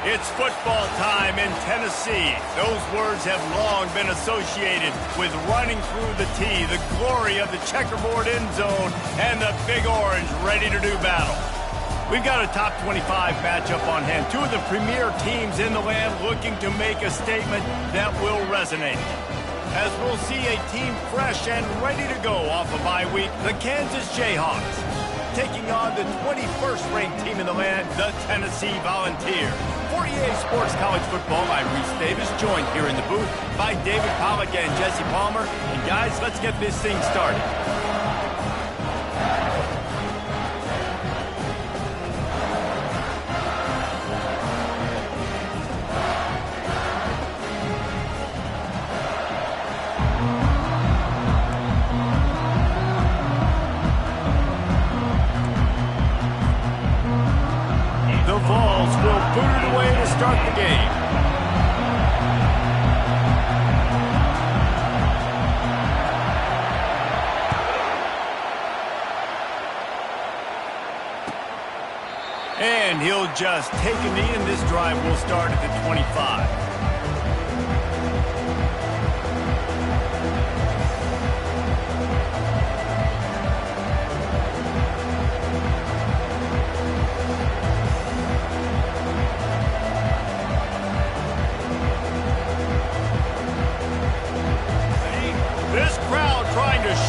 It's football time in Tennessee. Those words have long been associated with running through the tee, the glory of the checkerboard end zone, and the Big Orange ready to do battle. We've got a top 25 matchup on hand. Two of the premier teams in the land looking to make a statement that will resonate. As we'll see a team fresh and ready to go off a bye week, the Kansas Jayhawks, taking on the 21st ranked team in the land, the Tennessee Volunteers. For EA Sports College Football, I'm Reese Davis, joined here in the booth by David Pollack and Jesse Palmer. And guys, let's get this thing started. Boot it away to start the game. And he'll just take a knee, and this drive will start at the 25.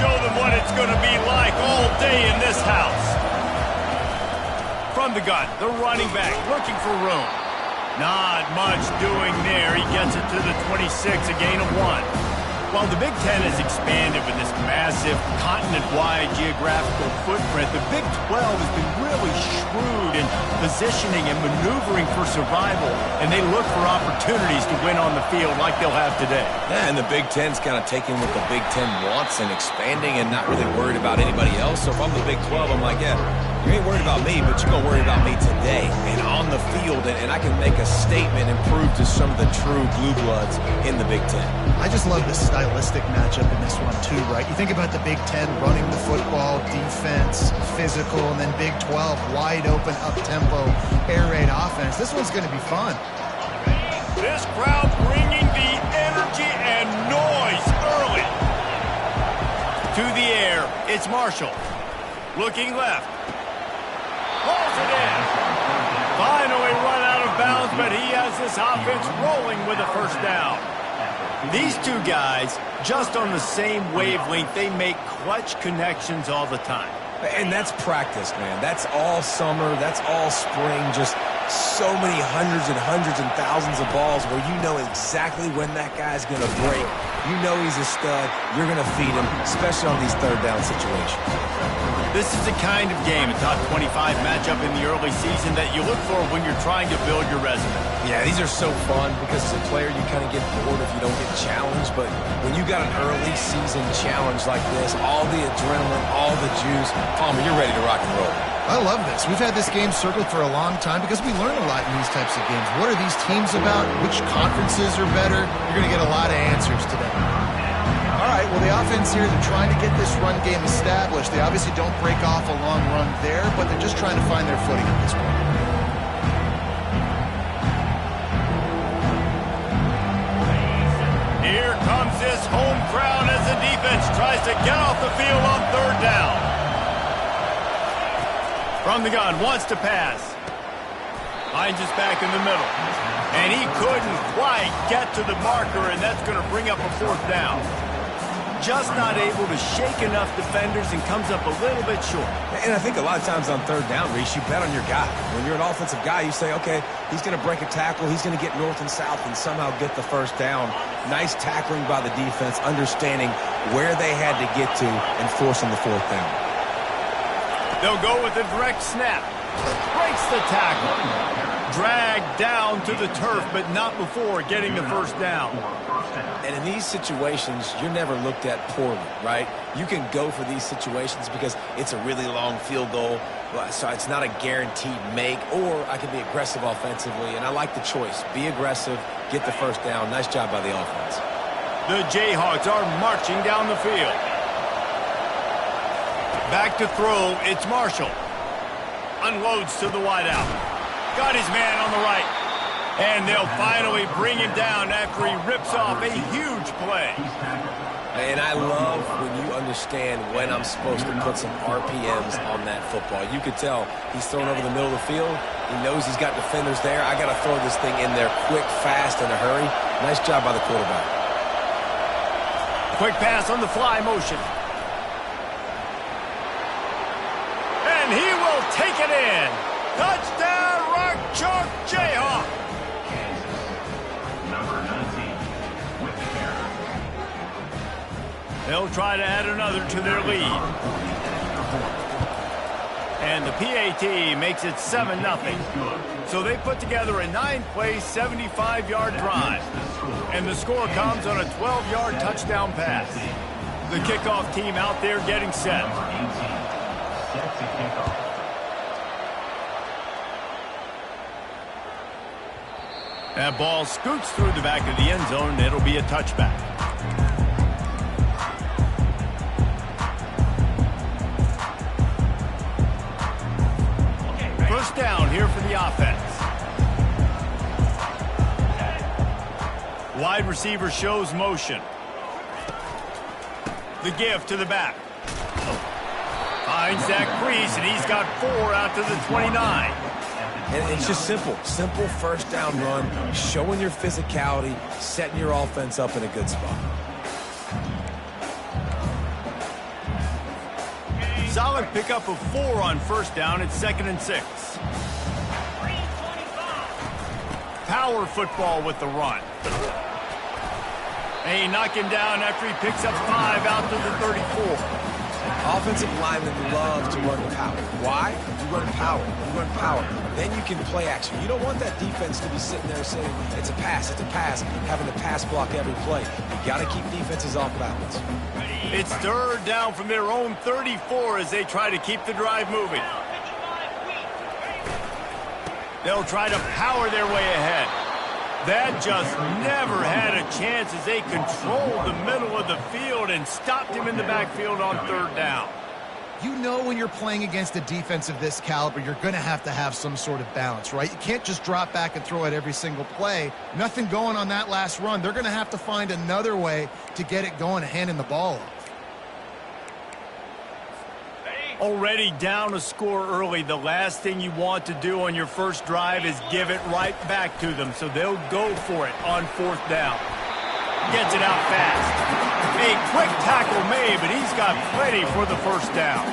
Show them what it's going to be like all day in this house. From the gun, the running back looking for room. Not much doing there. He gets it to the 26, a gain of 1. While the Big Ten has expanded with this massive continent-wide geographical footprint, the Big 12 has been really shrewd in positioning and maneuvering for survival, and they look for opportunities to win on the field like they'll have today. Yeah, and the Big Ten's kind of taking what the Big Ten wants and expanding and not really worried about anybody else. So if I'm the Big 12, I'm like, yeah, you ain't worried about me, but you're going to worry about me today and on the field, and I can make a statement and prove to some of the true blue bloods in the Big Ten. I just love the stylistic matchup in this one too, right? You think about the Big Ten running the football, defense, physical, and then Big 12 wide open, up-tempo, air raid offense. This one's going to be fun. This crowd bringing the energy and noise early. To the air, it's Marshall. Looking left. Pulls it in. Finally run out of bounds, but he has this offense rolling with a first down. These two guys, just on the same wavelength, they make clutch connections all the time. And that's practice, man. That's all summer. That's all spring. Just so many hundreds and thousands of balls where you know exactly when that guy's going to break. You know he's a stud. You're going to feed him, especially on these third down situations. This is the kind of game, a top 25 matchup in the early season, that you look for when you're trying to build your resume. Yeah, these are so fun because as a player, you kind of get bored if you don't get challenged. But when you got an early season challenge like this, all the adrenaline, all the juice, Palmer, you're ready to rock and roll. I love this. We've had this game circled for a long time because we learn a lot in these types of games. What are these teams about? Which conferences are better? You're going to get a lot of answers today. All right, well, the offense here, they're trying to get this run game established. They obviously don't break off a long run there, but they're just trying to find their footing at this point. Here comes this home crowd as the defense tries to get off the field on third down. From the gun, wants to pass. Finds us back in the middle. And he couldn't quite get to the marker, and that's going to bring up a fourth down. Just not able to shake enough defenders and comes up a little bit short. And I think a lot of times on third down, Reese, you bet on your guy. When you're an offensive guy, you say, okay, he's going to break a tackle, he's going to get north and south and somehow get the first down. Nice tackling by the defense, understanding where they had to get to and forcing the fourth down. They'll go with a direct snap. Breaks the tackle. Dragged down to the turf, but not before getting the first down. And in these situations, you're never looked at poorly, right? You can go for these situations because it's a really long field goal, so it's not a guaranteed make, or I can be aggressive offensively, and I like the choice. Be aggressive, get the first down. Nice job by the offense. The Jayhawks are marching down the field. Back to throw, it's Marshall. Unloads to the wideout. Got his man on the right. And they'll finally bring him down after he rips off a huge play. And I love when you understand when I'm supposed to put some RPMs on that football. You could tell he's thrown over the middle of the field. He knows he's got defenders there. I got to throw this thing in there quick, fast, in a hurry. Nice job by the quarterback. Quick pass on the fly motion. And he will take it in. Touchdown, Rock Chalk Jayhawk. They'll try to add another to their lead. And the PAT makes it 7-0. So they put together a 9-play, 75-yard drive. And the score comes on a 12-yard touchdown pass. The kickoff team out there getting set. That ball scoots through the back of the end zone, and it'll be a touchback. First down here for the offense. Wide receiver shows motion. The give to the back. Finds that crease, and he's got 4 out to the 29. And it's just simple. Simple first down run, showing your physicality, setting your offense up in a good spot. Solid pickup of 4 on first down. It's 2nd and 6. Power football with the run. And he knocked him down after he picks up 5 out to the 34. Offensive linemen love to run power. Why? You run power. You run power. Then you can play action. You don't want that defense to be sitting there saying, it's a pass, having to pass block every play. You got to keep defenses off balance. It's 3rd down from their own 34 as they try to keep the drive moving. They'll try to power their way ahead. That just never had a chance as they controlled the middle of the field and stopped him in the backfield on 3rd down. You know when you're playing against a defense of this caliber, you're going to have some sort of balance, right? You can't just drop back and throw it every single play. Nothing going on that last run. They're going to have to find another way to get it going and handing the ball off. Already down a score early, the last thing you want to do on your first drive is give it right back to them, so they'll go for it on 4th down. Gets it out fast. A quick tackle made, but he's got plenty for the first down.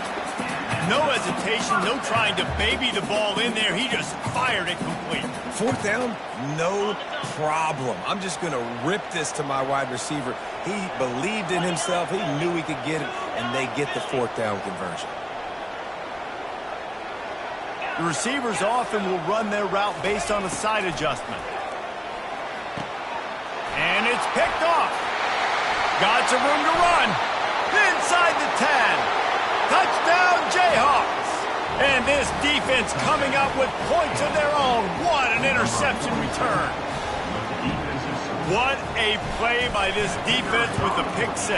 No hesitation, no trying to baby the ball in there. He just fired it complete. 4th down, no problem. I'm just going to rip this to my wide receiver. He believed in himself. He knew he could get it, and they get the 4th down conversion. The receivers often will run their route based on a side adjustment. And it's picked off. Got some room to run. Inside the 10. Touchdown, Jayhawks. And this defense coming up with points of their own. What an interception return. What a play by this defense with the pick 6.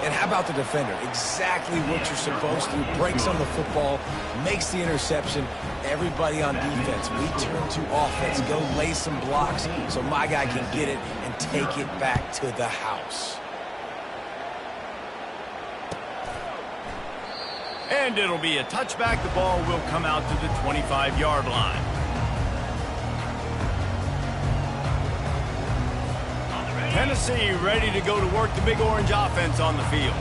And how about the defender? Exactly what you're supposed to. Breaks on the football, makes the interception. Everybody on defense, we turn to offense. Go lay some blocks so my guy can get it and take it back to the house. And it'll be a touchback. The ball will come out to the 25-yard line. Tennessee ready to go to work the Big Orange offense on the field.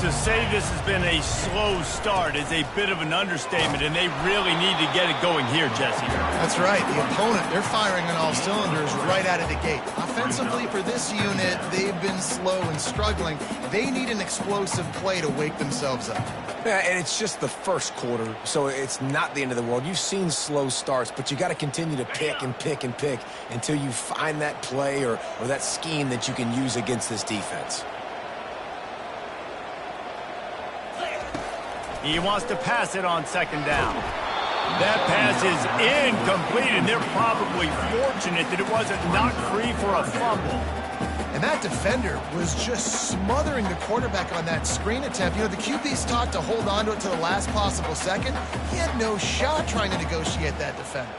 To say this has been a slow start is a bit of an understatement, and they really need to get it going here, Jesse. That's right. The opponent, they're firing on all cylinders right out of the gate. Offensively, for this unit, they've been slow and struggling. They need an explosive play to wake themselves up. Yeah, and it's just the first quarter, so it's not the end of the world. You've seen slow starts, but you got to continue to pick and pick and pick until you find that play or that scheme that you can use against this defense. He wants to pass it on 2nd down. That pass is incomplete, and they're probably fortunate that it wasn't knocked free for a fumble. And that defender was just smothering the quarterback on that screen attempt. You know, the QB's taught to hold on to it to the last possible second. He had no shot trying to negotiate that defender.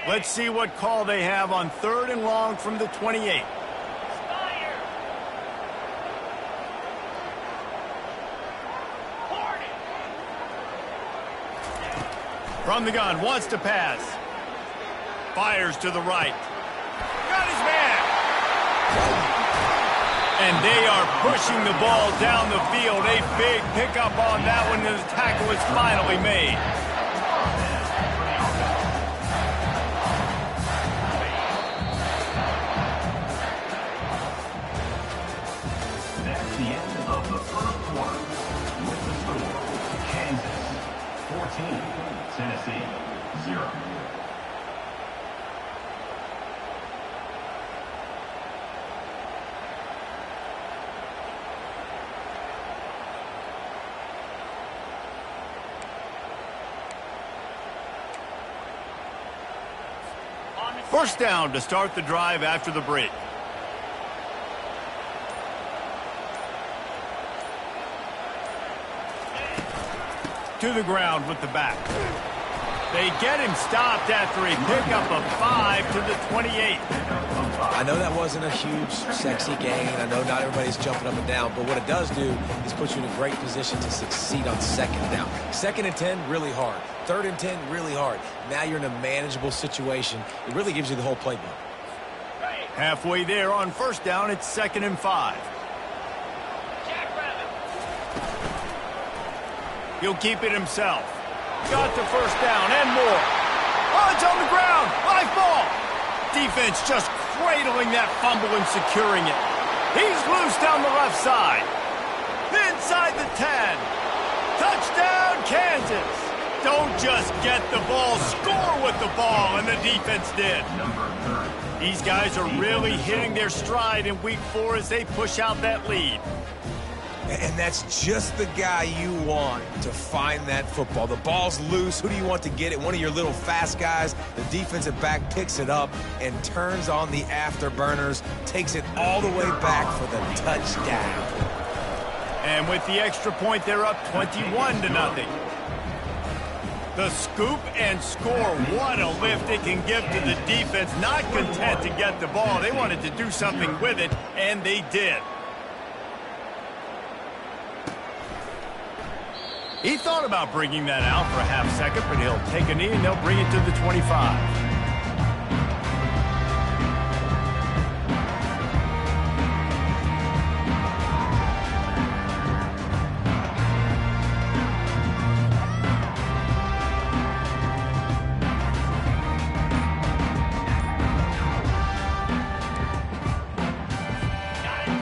Let's see what call they have on 3rd and long from the 28. From the gun, wants to pass. Fires to the right. Got his man. And they are pushing the ball down the field. A big pickup on that one, and the tackle is finally made. That's the end of the first quarter. With the score, Kansas 14, Tennessee 0. First down to start the drive after the break. To the ground with the back. They get him stopped after a pickup of 5 to the 28. I know that wasn't a huge, sexy gain. I know not everybody's jumping up and down, but what it does do is put you in a great position to succeed on 2nd down. 2nd and 10, really hard. 3rd and 10, really hard. Now you're in a manageable situation. It really gives you the whole playbook. Halfway there on 1st down, it's 2nd and 5. He'll keep it himself. Got the 1st down and more. Oh, it's on the ground. Live ball. Defense just cradling that fumble and securing it. He's loose down the left side. Inside the 10. Touchdown, Kansas. Don't just get the ball, score with the ball, and the defense did. These guys are really hitting their stride in week 4 as they push out that lead. And that's just the guy you want to find that football. The ball's loose. Who do you want to get it? One of your little fast guys. The defensive back picks it up and turns on the afterburners, takes it all the way back for the touchdown. And with the extra point, they're up 21-0. The scoop and score. What a lift it can give to the defense. Not content to get the ball. They wanted to do something with it, and they did. He thought about bringing that out for a half second, but he'll take a knee and they'll bring it to the 25.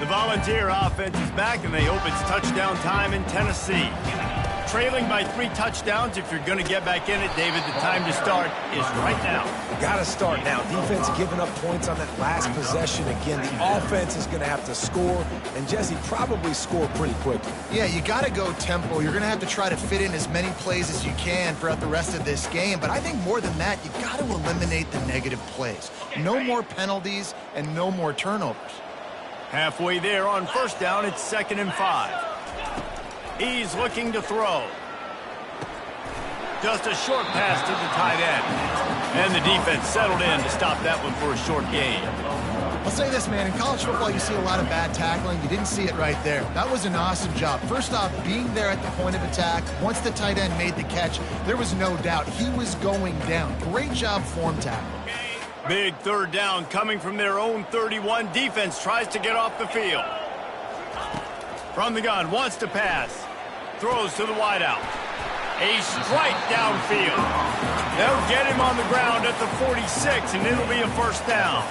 The Volunteer offense is back, and they hope it's touchdown time in Tennessee. Trailing by 3 touchdowns. If you're going to get back in it, David, the time to start is right now. Got to start now. Defense giving up points on that last possession. Again, the offense is going to have to score, and Jesse probably score pretty quickly. Yeah, you got to go tempo. You're going to have to try to fit in as many plays as you can throughout the rest of this game. But I think more than that, you got to eliminate the negative plays. No more penalties and no more turnovers. Halfway there on 1st down, it's 2nd and 5. He's looking to throw. Just a short pass to the tight end. And the defense settled in to stop that one for a short gain. I'll say this, man. In college football, you see a lot of bad tackling. You didn't see it right there. That was an awesome job. First off, being there at the point of attack. Once the tight end made the catch, there was no doubt he was going down. Great job form tackle. Big 3rd down coming from their own 31. Defense tries to get off the field. From the gun, wants to pass. Throws to the wideout. A strike downfield. They'll get him on the ground at the 46, and it'll be a 1st down.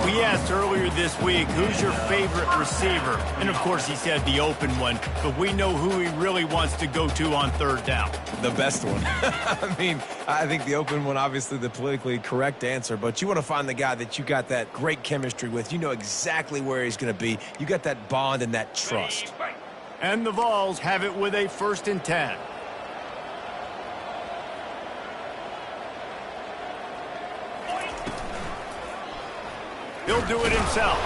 We asked earlier this week, who's your favorite receiver? And, of course, he said the open one, but we know who he really wants to go to on 3rd down. The best one. I mean, I think the open one, obviously the politically correct answer, but you want to find the guy that you got that great chemistry with. You know exactly where he's going to be. You got that bond and that trust. And the Vols have it with a 1st and 10. He'll do it himself.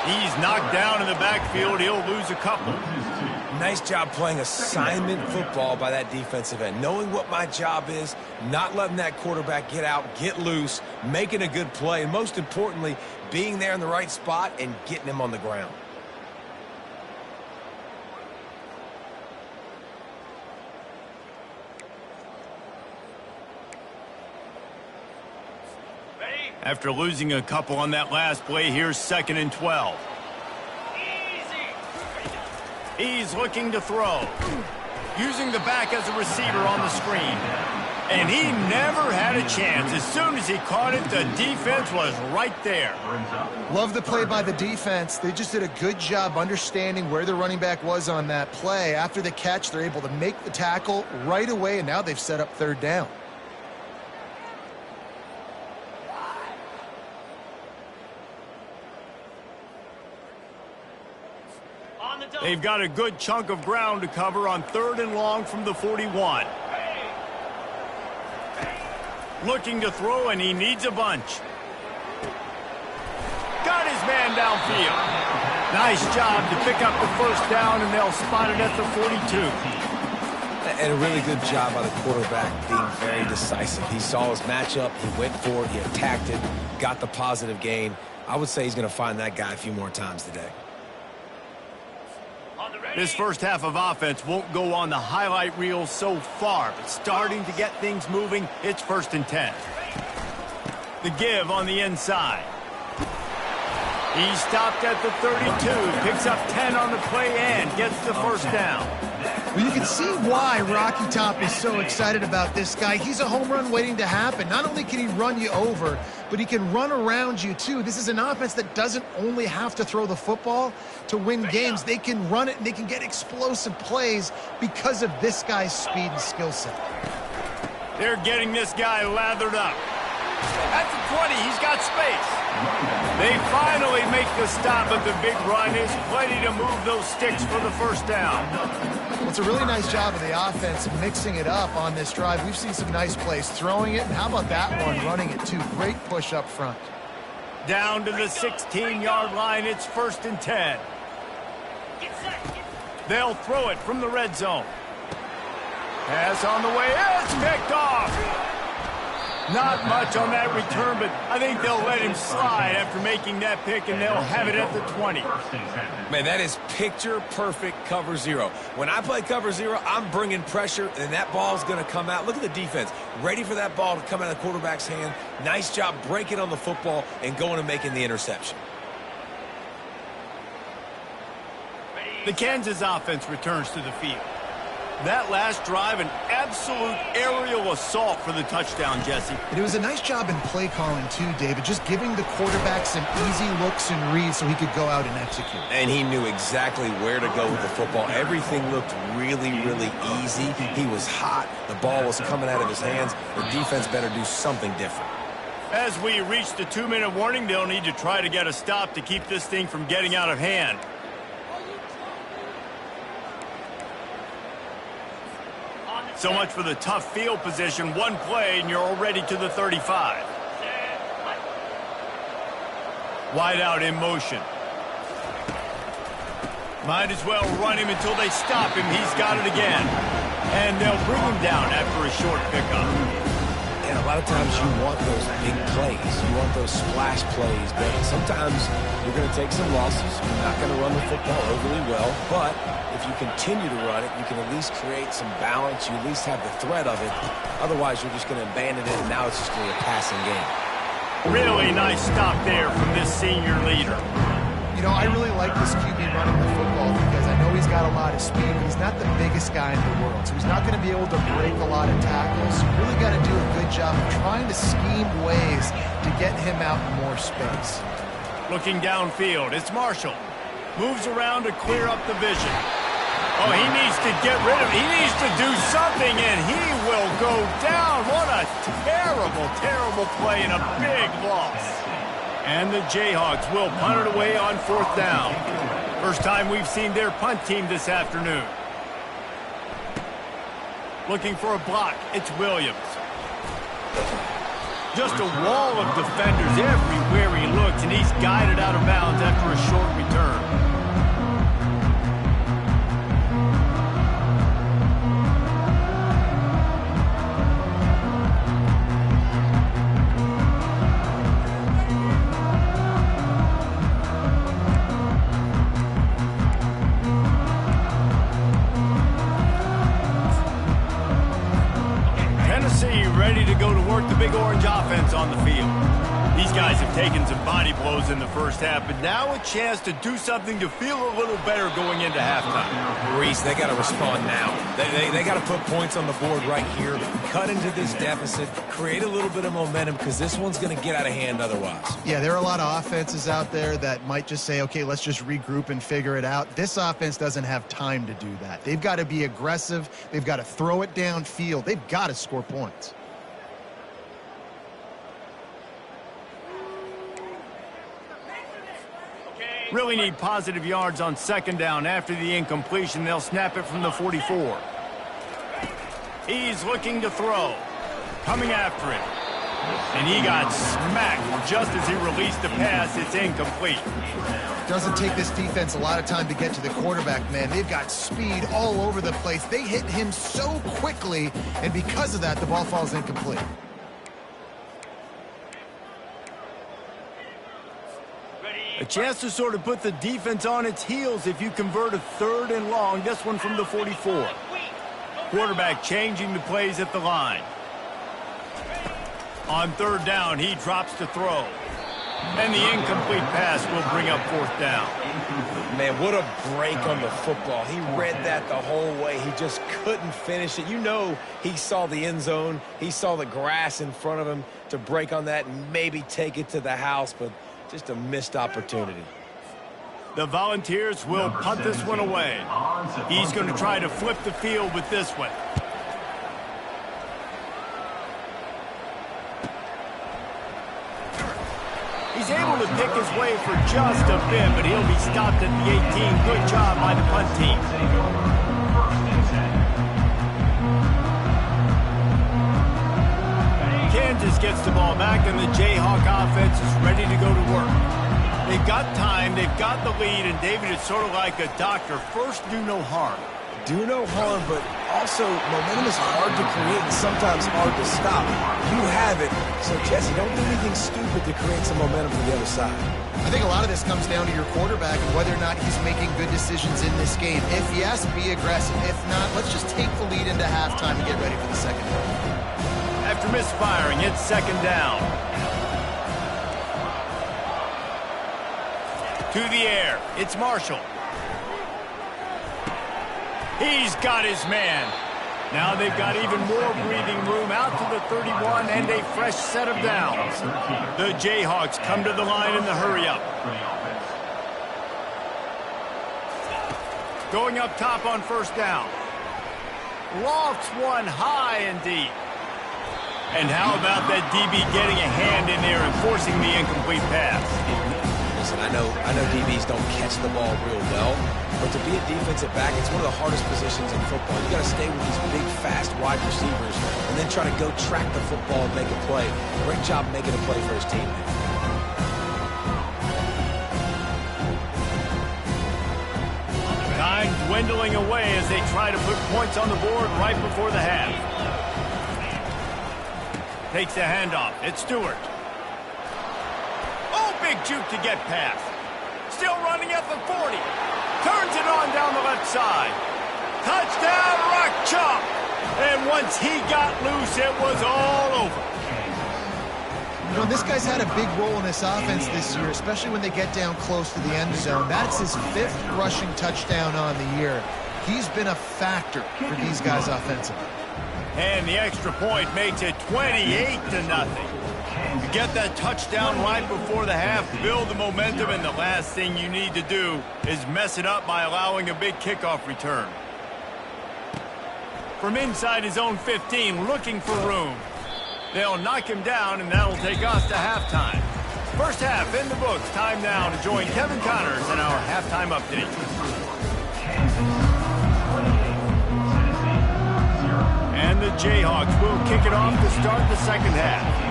He's knocked down in the backfield. He'll lose a couple. Nice job playing assignment football by that defensive end. Knowing what my job is, not letting that quarterback get out, get loose, making a good play, and most importantly, being there in the right spot and getting him on the ground. After losing a couple on that last play, here's 2nd and 12. He's looking to throw. Using the back as a receiver on the screen. And he never had a chance. As soon as he caught it, the defense was right there. Love the play by the defense. They just did a good job understanding where the running back was on that play. After the catch, they're able to make the tackle right away, and now they've set up 3rd down. They've got a good chunk of ground to cover on 3rd and long from the 41. Looking to throw, and he needs a bunch. Got his man downfield. Nice job to pick up the 1st down, and they'll spot it at the 42. And a really good job by the quarterback being very decisive. He saw his matchup, he went for it, he attacked it, got the positive gain. I would say he's going to find that guy a few more times today. This first half of offense won't go on the highlight reel so far, but starting to get things moving, it's 1st and 10. The give on the inside. He stopped at the 32, picks up 10 on the play and gets the 1st down. Well, you can see why Rocky Top is so excited about this guy. He's a home run waiting to happen. Not only can he run you over, but he can run around you too. This is an offense that doesn't only have to throw the football to win games. They can run it and they can get explosive plays because of this guy's speed and skill set. They're getting this guy lathered up. At the 20, he's got space. They finally make the stop, but the big run is plenty to move those sticks for the 1st down. Well, it's a really nice job of the offense mixing it up on this drive. We've seen some nice plays throwing it, and how about that one running it too? Great push up front. Down to the 16-yard line, it's 1st and 10. They'll throw it from the red zone. Pass on the way, it's picked off. Not much on that return, but I think they'll let him slide after making that pick, and they'll have it at the 20. Man, that is picture-perfect cover zero. When I play cover zero, I'm bringing pressure, and that ball's going to come out. Look at the defense. Ready for that ball to come out of the quarterback's hand. Nice job breaking on the football and going and making the interception. The Kansas offense returns to the field. That last drive, an absolute aerial assault for the touchdown, Jesse. And it was a nice job in play calling too, David, just giving the quarterback some easy looks and reads so he could go out and execute. And he knew exactly where to go with the football. Everything looked really, really easy. He was hot. The ball was coming out of his hands. The defense better do something different. As we reach the 2-minute warning, they'll need to try to get a stop to keep this thing from getting out of hand. So much for the tough field position. One play, and you're already to the 35. Wide out in motion. Might as well run him until they stop him. He's got it again. And they'll bring him down after a short pickup. And a lot of times you want those big plays. You want those splash plays. But sometimes you're going to take some losses. You're not going to run the football overly well. But if you continue to run it, you can at least create some balance. You at least have the threat of it. Otherwise, you're just going to abandon it, and now it's just going to be a passing game. Really nice stop there from this senior leader. You know, I really like this QB running the football because I know he's got a lot of speed, but he's not the biggest guy in the world. So he's not going to be able to break a lot of tackles. So you really got to do a good job of trying to scheme ways to get him out in more space. Looking downfield, it's Marshall. Moves around to clear up the vision. Oh, he needs to get rid of it. He needs to do something, and he will go down. What a terrible, terrible play and a big loss. And the Jayhawks will punt it away on 4th down. First time we've seen their punt team this afternoon. Looking for a block, it's Williams. Just a wall of defenders everywhere he looks, and he's guided out of bounds after a short return. ready to go to work the Big Orange offense on the field. These guys have taken some body blows in the first half, but now a chance to do something to feel a little better going into halftime. Reese, they got to respond now. They got to put points on the board right here, cut into this deficit, create a little bit of momentum, because this one's going to get out of hand otherwise. Yeah, there are a lot of offenses out there that might just say, okay, let's just regroup and figure it out. This offense doesn't have time to do that. They've got to be aggressive. They've got to throw it downfield. They've got to score points. Really need positive yards on second down. After the incompletion, they'll snap it from the 44. He's looking to throw. Coming after it. And he got smacked just as he released the pass. It's incomplete. Doesn't take this defense a lot of time to get to the quarterback, man. They've got speed all over the place. They hit him so quickly, and because of that, the ball falls incomplete. A chance to sort of put the defense on its heels if you convert a 3rd and long. This one from the 44. Quarterback changing the plays at the line. On 3rd down, he drops to throw. And the incomplete pass will bring up 4th down. Man, what a break on the football. He read that the whole way. He just couldn't finish it. You know he saw the end zone. He saw the grass in front of him to break on that and maybe take it to the house, but just a missed opportunity. The Volunteers will punt this one away. He's going to try to flip the field with this one. He's able to pick his way for just a bit, but he'll be stopped at the 18. Good job by the punt team. Kansas gets the ball back, and the Jayhawk offense is ready to go to work. They've got time, they've got the lead, and David, it's sort of like a doctor. First, do no harm. Do no harm, but also momentum is hard to create and sometimes hard to stop. You have it, so Jesse, don't do anything stupid to create some momentum from the other side. I think a lot of this comes down to your quarterback and whether or not he's making good decisions in this game. If yes, be aggressive. If not, let's just take the lead into halftime and get ready for the second half. After misfiring, it's 2nd down. To the air, it's Marshall. He's got his man. Now they've got even more breathing room out to the 31 and a fresh set of downs. The Jayhawks come to the line in the hurry-up. Going up top on 1st down. Lofts one high and deep. And how about that DB getting a hand in there and forcing the incomplete pass? Listen, I know DBs don't catch the ball real well, but to be a defensive back, it's one of the hardest positions in football. You got to stay with these big, fast wide receivers and then try to go track the football and make a play. Great job making a play for his teammate. Time dwindling away as they try to put points on the board right before the half. Takes the handoff. It's Stewart. Oh, big juke to get past. Still running at the 40. Turns it on down the left side. Touchdown, Rock Chalk. And once he got loose, it was all over. You know, this guy's had a big role in this offense this year, especially when they get down close to the end zone. That's his 5th rushing touchdown on the year. He's been a factor for these guys offensively. And the extra point makes it 28-0. You get that touchdown right before the half, build the momentum, and the last thing you need to do is mess it up by allowing a big kickoff return. From inside his own 15, looking for room. They'll knock him down, and that'll take us to halftime. First half in the books. Time now to join Kevin Connors in our halftime update. And the Jayhawks will kick it off to start the second half.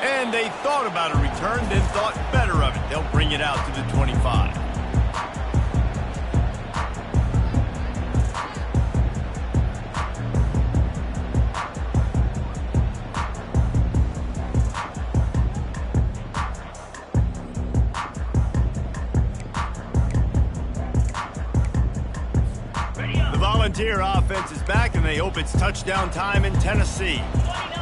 And they thought about a return, then thought better of it. They'll bring it out to the 25. Volunteer offense is back, and they hope it's touchdown time in Tennessee.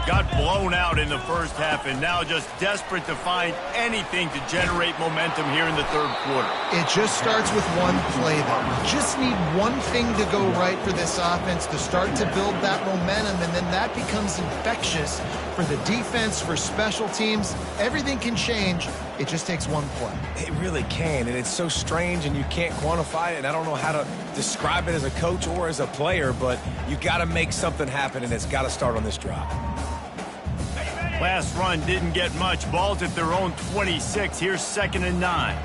Got blown out in the first half, and now just desperate to find anything to generate momentum here in the third quarter. It just starts with one play, though. You just need one thing to go right for this offense to start to build that momentum, and then that becomes infectious for the defense, for special teams. Everything can change. It just takes one play. It really can, and it's so strange, and you can't quantify it, and I don't know how to describe it as a coach or as a player, but you got to make something happen, and it's got to start on this drive. Last run didn't get much. Ball's at their own 26. Here's 2nd and 9.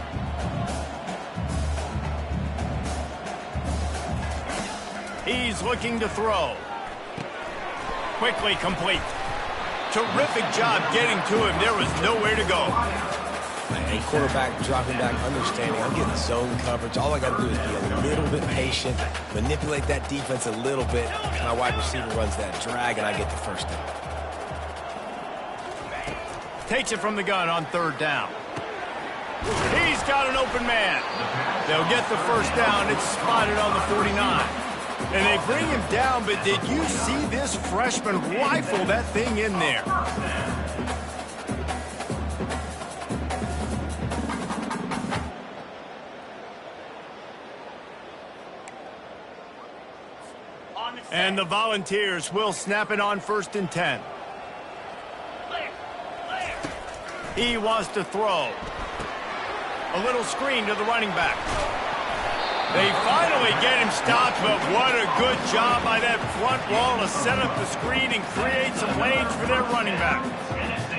He's looking to throw. Quickly complete. Terrific job getting to him. There was nowhere to go. A quarterback dropping back, understanding I'm getting zone coverage. All I got to do is be a little bit patient, manipulate that defense a little bit. My wide receiver runs that drag, and I get the first down. Takes it from the gun on 3rd down. He's got an open man. They'll get the first down. It's spotted on the 49. And they bring him down, but did you see this freshman rifle that thing in there? And the Volunteers will snap it on 1st and 10. He wants to throw. A little screen to the running back. They finally get him stopped, but what a good job by that front wall to set up the screen and create some lanes for their running back.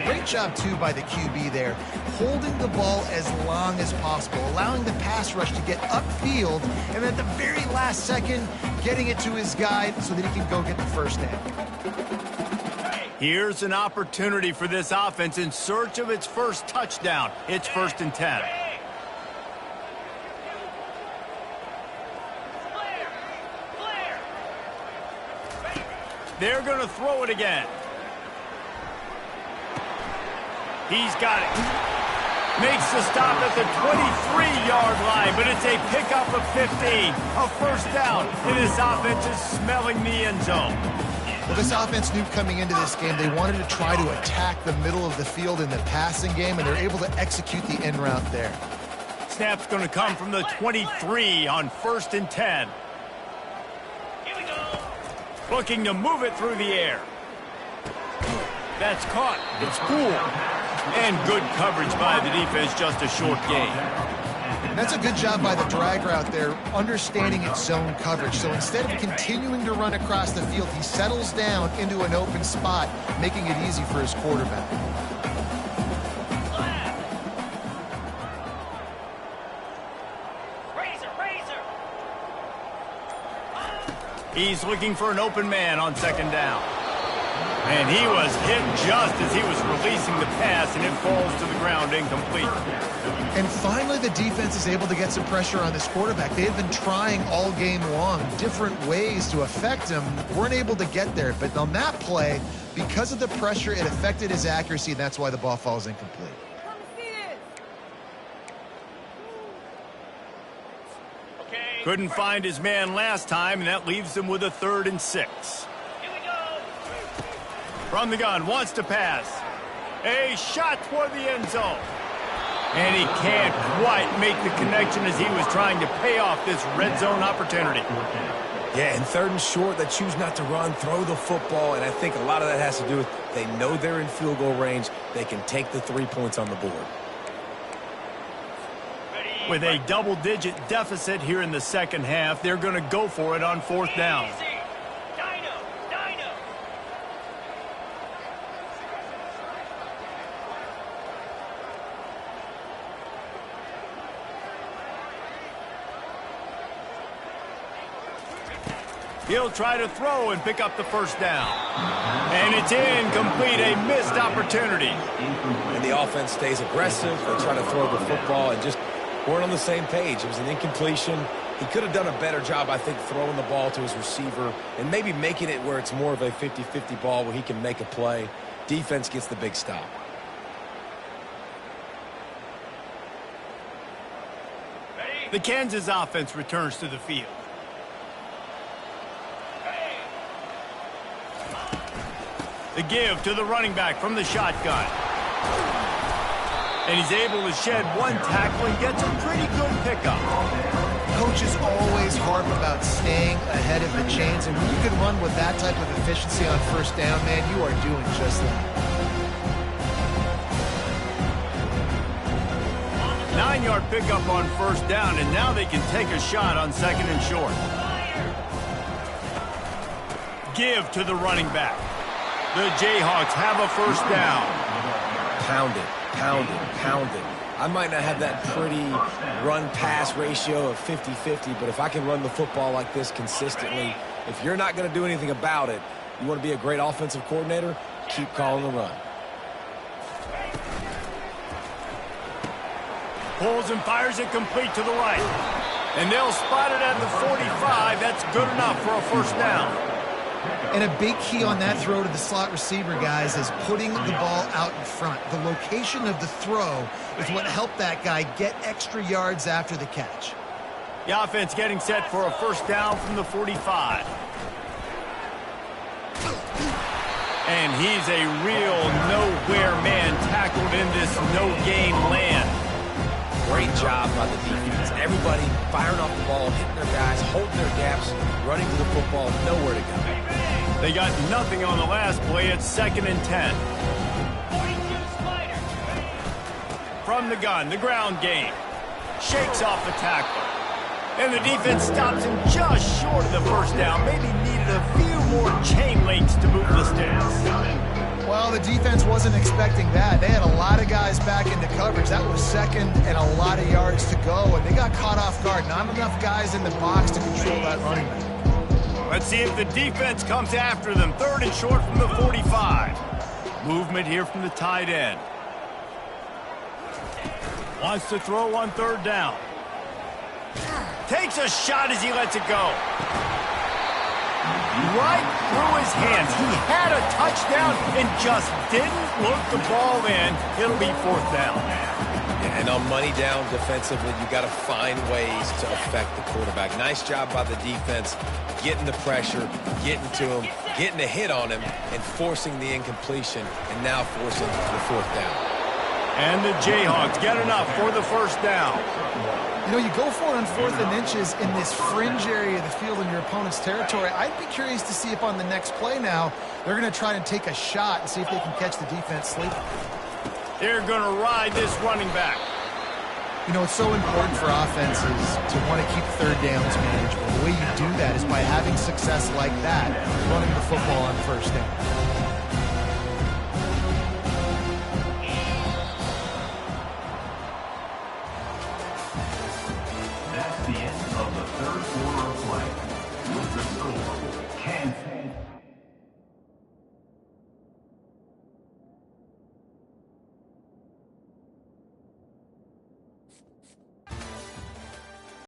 Great job, too, by the QB there, holding the ball as long as possible, allowing the pass rush to get upfield, and at the very last second, getting it to his guy so that he can go get the first down. Here's an opportunity for this offense in search of its first touchdown. It's 1st and 10. They're going to throw it again. He's got it. Makes the stop at the 23-yard line, but it's a pickup of 15. A first down, and this offense is smelling the end zone. Well, this offense knew coming into this game they wanted to try to attack the middle of the field in the passing game, and they're able to execute the end route there. Snap's going to come from the 23 on 1st and 10. Looking to move it through the air. That's caught. It's cool. And good coverage by the defense, just a short gain. That's a good job by the drag route there, understanding its zone coverage. So instead of continuing to run across the field, he settles down into an open spot, making it easy for his quarterback. He's looking for an open man on 2nd down. And he was hit just as he was releasing the pass, and it falls to the ground incomplete. And finally, the defense is able to get some pressure on this quarterback. They have been trying all game long, different ways to affect him. Weren't able to get there, but on that play, because of the pressure, it affected his accuracy, and that's why the ball falls incomplete. Couldn't find his man last time, and that leaves him with a 3rd and 6. From the gun, wants to pass. A shot toward the end zone. And he can't quite make the connection as he was trying to pay off this red zone opportunity. Yeah, and 3rd and short, they choose not to run, throw the football, and I think a lot of that has to do with they know they're in field goal range. They can take the 3 points on the board. With a double-digit deficit here in the second half, they're going to go for it on 4th down. He'll try to throw and pick up the first down. And it's incomplete, a missed opportunity. And the offense stays aggressive. They try to throw the football and just weren't on the same page. It was an incompletion. He could have done a better job, I think, throwing the ball to his receiver and maybe making it where it's more of a 50-50 ball where he can make a play. Defense gets the big stop. The Kansas offense returns to the field. The give to the running back from the shotgun. And he's able to shed one tackle and gets a pretty good pickup. Coaches always harp about staying ahead of the chains, and when you can run with that type of efficiency on first down, man, you are doing just that. 9-yard pickup on first down, and now they can take a shot on second and short. Give to the running back. The Jayhawks have a first down. Pound it, pound it, pound it. I might not have that pretty run-pass ratio of 50-50, but if I can run the football like this consistently, if you're not going to do anything about it, you want to be a great offensive coordinator, keep calling the run. Pulls and fires it complete to the right. And they'll spot it at the 45. That's good enough for a first down. And a big key on that throw to the slot receiver, guys, is putting the ball out in front. The location of the throw is what helped that guy get extra yards after the catch. The offense getting set for a first down from the 45. And he's a real nowhere man tackled in this no-gain land. Great job by the defense. Everybody firing off the ball, hitting their guys, holding their gaps, running to the football, nowhere to go. They got nothing on the last play. It's 2nd and 10. From the gun, the ground game. Shakes off the tackler. And the defense stops him just short of the first down. Maybe needed a few more chain links to move the sticks. Well, the defense wasn't expecting that. They had a lot of guys back into coverage. That was second and a lot of yards to go, and they got caught off guard. Not enough guys in the box to control that running back. Let's see if the defense comes after them. 3rd and short from the 45. Movement here from the tight end. Wants to throw on 3rd down. Takes a shot as he lets it go. Right through his hands. He had a touchdown and just didn't look the ball in. It'll be 4th down. Yeah, and on money down defensively, you got to find ways to affect the quarterback. Nice job by the defense, getting the pressure, getting to him, getting a hit on him, and forcing the incompletion, and now forcing the 4th down. And the Jayhawks get enough for the first down. You know, you go for it on 4th and inches in this fringe area of the field in your opponent's territory. I'd be curious to see if on the next play now, they're going to try and take a shot and see if they can catch the defense sleeping. They're going to ride this running back. You know, it's so important for offenses to want to keep 3rd downs manageable. The way you do that is by having success like that, running the football on first down.